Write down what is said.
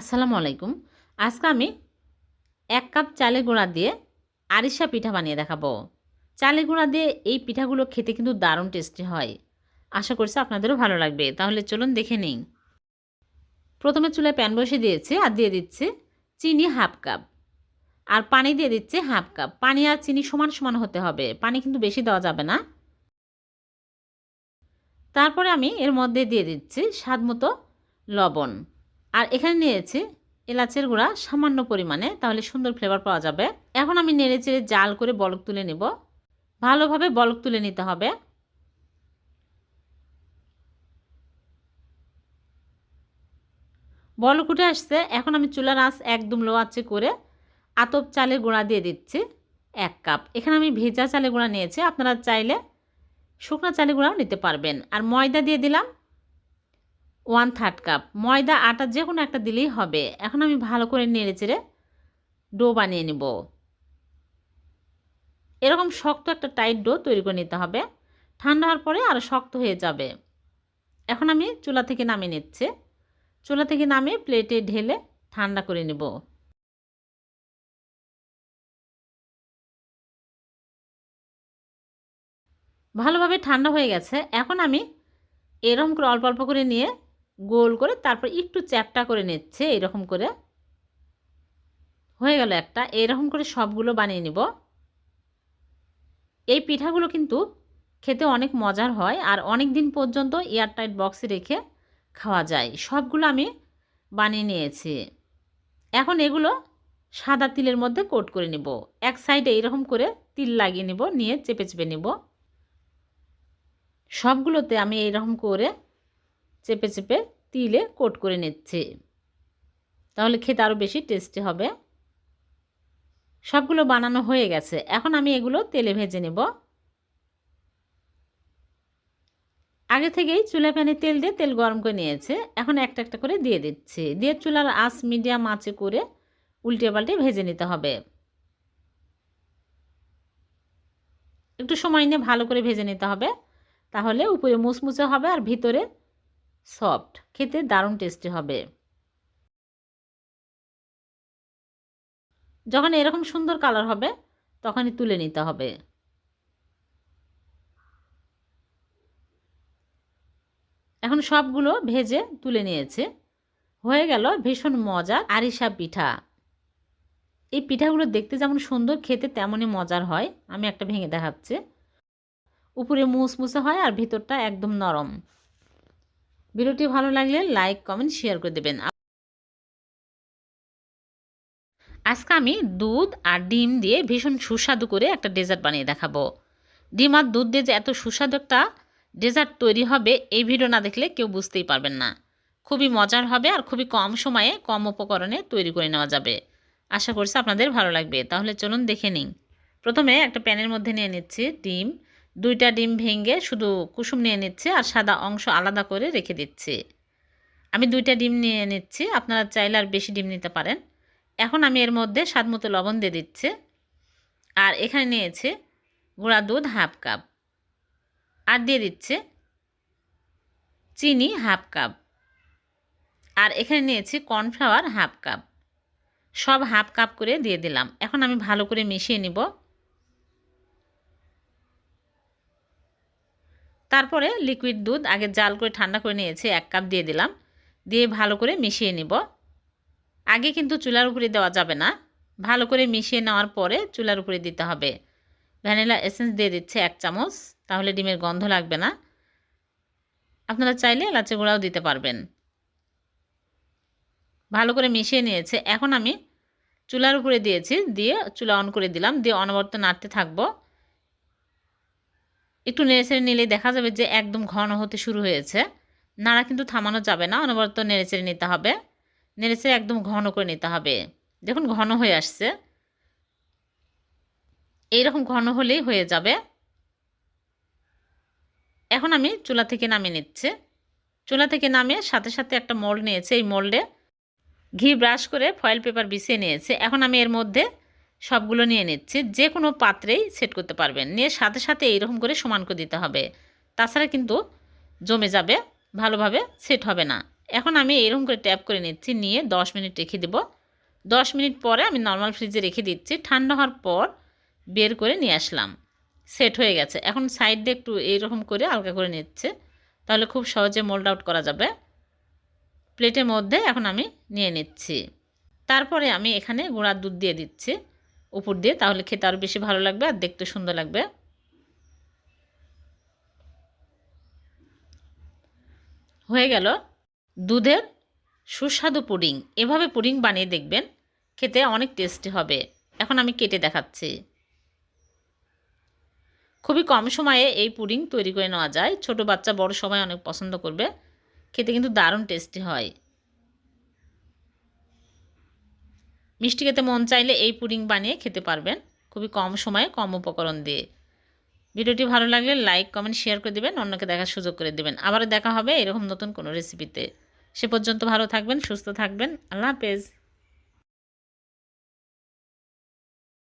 আসসালামু আলাইকুম। আজকে আমি ১ কাপ চালের গুঁড়া দিয়ে আরিশা পিঠা বানিয়ে দেখাবো। চালের গুঁড়া দিয়ে এই পিঠাগুলো খেতে কিন্তু দারুণ টেস্টি হয়। আশা করছি আপনাদেরও ভালো লাগবে। তাহলে চলুন দেখে নিই। প্রথমে চুলায় প্যান বসিয়ে দিয়েছি আর দিয়ে দিচ্ছি চিনি 1/2 কাপ আর পানি দিয়ে দিচ্ছি 1/2 কাপ। পানি আর চিনি সমান সমান হতে হবে। পানি কিন্তু বেশি দেওয়া যাবে না। তারপরে আমি এর মধ্যে দিয়ে দিচ্ছি স্বাদমতো লবণ। আর এখানে নিয়েছি এলাচের গুঁড়া সামান্য পরিমাণে, তাহলে সুন্দর ফ্লেভার পাওয়া যাবে। এখন আমি নেড়েচেড়ে জাল করে বলক তুলে নেব। ভালোভাবে বলক তুলে নিতে হবে। বলক উঠে আসছে। এখন আমি চুলার আঁচ একদম লো আঁচে করে আতপ চালের গুঁড়া দিয়ে দিচ্ছি 1 কাপ। এখানে আমি ভেজা চালের গুঁড়া নিয়েছি, আপনারা চাইলে শুকনা চালের গুঁড়াও নিতে পারবেন। আর ময়দা দিয়ে দিলাম 1/3 কাপ। ময়দা আটা যে কোনো একটা দিলেই হবে। এখন আমি ভালো করে নেড়েচেড়ে ডো বানিয়ে নেব। এরকম শক্ত একটা টাইট ডো তৈরি করে নিতে হবে। ঠান্ডা হওয়ার পরে আরও শক্ত হয়ে যাবে। এখন আমি চুলা থেকে নামিয়ে নিচ্ছি। চুলা থেকে নামিয়ে প্লেটে ঢেলে ঠান্ডা করে নেব। ভালোভাবে ঠান্ডা হয়ে গেছে। এখন আমি এরকম করে অল্প অল্প করে নিয়ে গোল করে তারপর একটু চ্যাপ্টা করে নিচ্ছে। এরকম করে হয়ে গেল একটা। এরকম করে সবগুলো বানিয়ে নেব। এই পিঠাগুলো কিন্তু খেতে অনেক মজার হয় আর অনেক দিন পর্যন্ত এয়ারটাইট বক্সে রেখে খাওয়া যায়। সবগুলো আমি বানিয়ে নিয়েছি। এখন এগুলো সাদা তিলের মধ্যে কোট করে নেব। এক সাইডে এরকম করে তিল লাগিয়ে নেব, নিয়ে চেপে চেপে নেব। সবগুলোতে আমি এরকম করে চেপে চেপে তিলে কোট করে নিচ্ছি, তাহলে খেতে আরও বেশি টেস্টি হবে। সবগুলো বানানো হয়ে গেছে। এখন আমি এগুলো তেলে ভেজে নেব। আগে থেকেই চুলা প্যানে তেল দিয়ে তেল গরম করে নিয়েছে। এখন একটা একটা করে দিয়ে দিচ্ছি। দিয়ে চুলার আঁচ মিডিয়াম আঁচে করে উল্টে পাল্টে ভেজে নিতে হবে। একটু সময় নিয়ে ভালো করে ভেজে নিতে হবে, তাহলে উপরে মুচমুচে হবে আর ভিতরে সফট। খেতে দারুণ টেস্টি হবে। যখন এরকম সুন্দর কালার হবে তখনই তুলে নিতে হবে। এখন সবগুলো ভেজে তুলে নিয়েছে। হয়ে গেল ভীষণ মজার আরিশা পিঠা। এই পিঠাগুলো দেখতে যেমন সুন্দর, খেতে তেমনই মজার হয়। আমি একটা ভেঙে দেখাচ্ছি। উপরে মুচমুচে হয় আর ভিতরটা একদম নরম। ভিডিওটি ভালো লাগলে লাইক কমেন্ট শেয়ার করে দেবেন। আজকে আমি দুধ আর ডিম দিয়ে ভীষণ সুস্বাদু করে একটা ডেজার্ট বানিয়ে দেখাবো। ডিম আর দুধ দিয়ে যে এত সুস্বাদু একটা ডেজার্ট তৈরি হবে, এই ভিডিও না দেখলে কেউ বুঝতেই পারবেন না। খুবই মজার হবে আর খুবই কম সময়ে কম উপকরণে তৈরি করে নেওয়া যাবে। আশা করছি আপনাদের ভালো লাগবে। তাহলে চলুন দেখে নিন। প্রথমে একটা প্যানের মধ্যে নিয়ে নিচ্ছি ডিম। 2টা ডিম ভেঙে শুধু কুসুম নিয়ে নিচ্ছি আর সাদা অংশ আলাদা করে রেখে দিচ্ছি। আমি 2টা ডিম নিয়ে নিচ্ছি, আপনারা চাইলে আর বেশি ডিম নিতে পারেন। এখন আমি এর মধ্যে স্বাদমতো লবণ দিয়ে দিচ্ছি। আর এখানে নিয়েছি গুঁড়া দুধ 1/2 কাপ আর দিয়ে দিচ্ছে চিনি 1/2 কাপ। আর এখানে নিয়েছি কর্নফ্লাওয়ার 1/2 কাপ। সব 1/2 কাপ করে দিয়ে দিলাম। এখন আমি ভালো করে মিশিয়ে নিব। তারপরে লিকুইড দুধ আগে জাল করে ঠান্ডা করে নিয়েছি, 1 কাপ দিয়ে দিলাম। দিয়ে ভালো করে মিশিয়ে নিব। আগে কিন্তু চুলার উপরে দেওয়া যাবে না। ভালো করে মিশিয়ে নেওয়ার পরে চুলার উপরে দিতে হবে। ভ্যানিলা এসেন্স দিয়ে দিচ্ছে 1 চামচ, তাহলে ডিমের গন্ধ লাগবে না। আপনারা চাইলে এলাচের গুঁড়াও দিতে পারবেন। ভালো করে মিশিয়ে নিয়েছে। এখন আমি চুলার উপরে দিয়েছি, দিয়ে চুলা অন করে দিলাম। দিয়ে অনবরত নাড়তে থাকবো। একটু নেড়েচেড়ে নিলেই দেখা যাবে যে একদম ঘন হতে শুরু হয়েছে। নাড়া কিন্তু থামানো যাবে না, অনবরত নেড়েচেড়ে নিতে হবে। নেড়েচেড়ে একদম ঘন করে নিতে হবে। দেখুন ঘন হয়ে আসছে। এইরকম ঘন হলেই হয়ে যাবে। এখন আমি চুলা থেকে নামিয়ে নিচ্ছি। চুলা থেকে নামিয়ে সাথে সাথে একটা মোল্ড নিয়েছে। এই মোল্ডে ঘি ব্রাশ করে ফয়েল পেপার বিছিয়ে নিয়েছে। এখন আমি এর মধ্যে সবগুলো নিয়ে নিচ্ছি। যে কোনো পাত্রেই সেট করতে পারবেন। নিয়ে সাথে সাথে এইরকম করে সমান করে দিতে হবে, তাছাড়া কিন্তু জমে যাবে, ভালোভাবে সেট হবে না। এখন আমি এরকম করে ট্যাপ করে নিচ্ছি, নিয়ে 10 মিনিট রেখে দেব। 10 মিনিট পরে আমি নর্মাল ফ্রিজে রেখে দিচ্ছি। ঠান্ডা হওয়ার পর বের করে নিয়ে আসলাম। সেট হয়ে গেছে। এখন সাইড দিয়ে একটু এইরকম করে হালকা করে নিচ্ছে, তাহলে খুব সহজে মোল্ড আউট করা যাবে। প্লেটের মধ্যে এখন আমি নিয়ে নিচ্ছি। তারপরে আমি এখানে গুঁড়ার দুধ দিয়ে দিচ্ছি উপর দিয়ে, তাহলে খেতে আরও বেশি ভালো লাগবে আর দেখতে সুন্দর লাগবে। হয়ে গেল দুধের সুস্বাদু পুডিং। এভাবে পুডিং বানিয়ে দেখবেন, খেতে অনেক টেস্টি হবে। এখন আমি কেটে দেখাচ্ছি। খুবই কম সময়ে এই পুডিং তৈরি করে নেওয়া যায়। ছোট বাচ্চা বড় সবাই অনেক পছন্দ করবে। খেতে কিন্তু দারুণ টেস্টি হয়। মিষ্টি খেতে মন চাইলে এই পুডিং বানিয়ে খেতে পারবেন, খুবই কম সময়ে কম উপকরণ দিয়ে। ভিডিওটি ভালো লাগলে লাইক কমেন্ট শেয়ার করে দেবেন, অন্যকে দেখার সুযোগ করে দেবেন। আবারও দেখা হবে এরকম নতুন কোনো রেসিপিতে। সে পর্যন্ত ভালো থাকবেন, সুস্থ থাকবেন। আল্লাহ হাফেজ।